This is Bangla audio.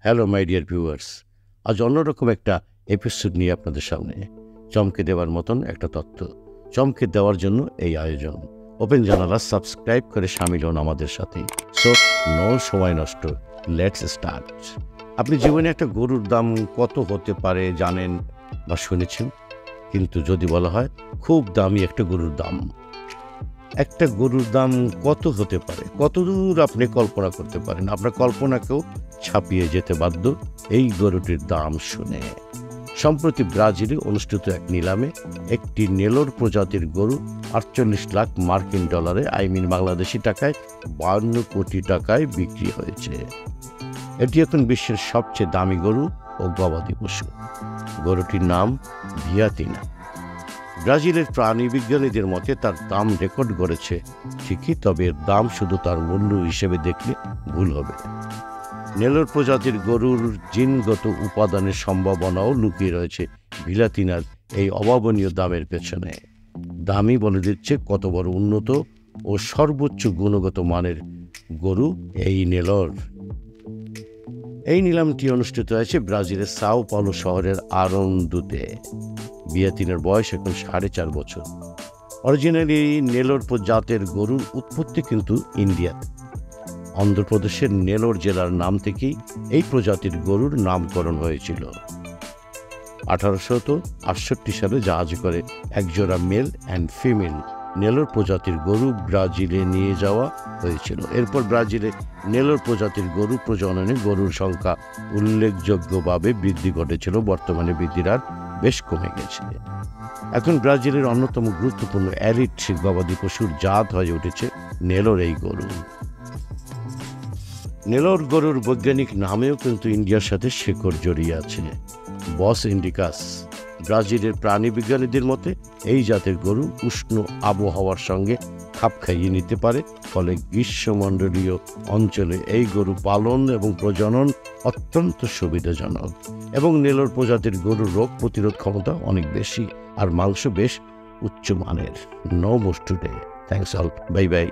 হ্যালো মাই ডিয়ার ভিউয়ার্স, আজ অন্যরকম একটা এপিসোড নিয়ে আপনাদের সামনে চমকে দেওয়ার মতন একটা তথ্য। চমকে দেওয়ার জন্য এই আয়োজন। ওপেন জানালা সাবস্ক্রাইব করে সামিল হন আমাদের সাথে। সো নো সময় নষ্ট, লেটস স্টার্ট। আপনি জীবনে একটা গরুর দাম কত হতে পারে জানেন বা শুনেছেন? কিন্তু যদি বলা হয় খুব দামি একটা গরুর দাম, একটা গরুর দাম কত হতে পারে, কতদূর আপনি কল্পনা করতে পারেন? আপনার কল্পনাকেও ছাপিয়ে যেতে বাধ্য এই গরুটির দাম শুনে। সম্প্রতি ব্রাজিলে অনুষ্ঠিত এক নিলামে একটি নেলোর প্রজাতির গরু 48 লাখ মার্কিন ডলারে, বাংলাদেশি টাকায় 52 কোটি টাকায় বিক্রি হয়েছে। এটি এখন বিশ্বের সবচেয়ে দামি গরু ও গবাদি পশু। গরুটির নাম ভিয়াতিনা। ব্রাজিলের প্রাণী বিজ্ঞানীদের মতে তার দাম রেকর্ড গড়েছে ঠিকই, তবে এর দাম শুধু তার মূল্য হিসেবে দেখলে ভুল হবে। নেলোর প্রজাতির গরুর জিনগত উপাদানের সম্ভাবনাও লুকিয়ে রয়েছে ভিয়াতিনার এই অভাবনীয় দামের পেছনে। দামই বলে দিচ্ছে কত বড় উন্নত ও সর্বোচ্চ গুণগত মানের গরু এই নেলোর। এই নিলামটি অনুষ্ঠিত হয়েছে ব্রাজিলের সাও পাওলো শহরের আরন্দুতে। ভিয়াতিনার বয়স এখন 4.5 বছর। অরিজিনালি নেলোর জাতের গরুর উৎপত্তি কিন্তু ইন্ডিয়াতে। অন্ধ্রপ্রদেশের নেলোর জেলার নাম থেকেই এই প্রজাতির গরুর নামকরণ হয়েছিল। 1868 সালে জাহাজ করে একজোড়া মেল অ্যান্ড ফিমেল নেলোর প্রজাতির গরু ব্রাজিলে নিয়ে যাওয়া হয়েছিল। এরপর ব্রাজিলে নেলোর প্রজাতির গরু প্রজননে গরুর সংখ্যা উল্লেখযোগ্যভাবে বৃদ্ধি ঘটেছিল। বর্তমানে বৃদ্ধির হার বেশ কমে গেছে। এখন ব্রাজিলের অন্যতম গুরুত্বপূর্ণ এলিট গবাদি পশুর জাত হয়ে উঠেছে নেলোর এই গরু। নেলোর গরুর বৈজ্ঞানিক নামেও কিন্তু ইন্ডিয়ার সাথে শেকড় জড়িয়ে আছে, বস ইন্ডিকাস। ব্রাজিলের প্রাণী বিজ্ঞানীদের মতে এই জাতের গরু উষ্ণ আবহাওয়ার সঙ্গে খাপ খাইয়ে নিতে পারে, ফলে গ্রীষ্মমণ্ডলীয় অঞ্চলে এই গরু পালন এবং প্রজনন অত্যন্ত সুবিধাজনক। এবং নেলোর প্রজাতির গরুর রোগ প্রতিরোধ ক্ষমতা অনেক বেশি আর মাংস বেশ উচ্চমানের। No more today, thanks all, bye by.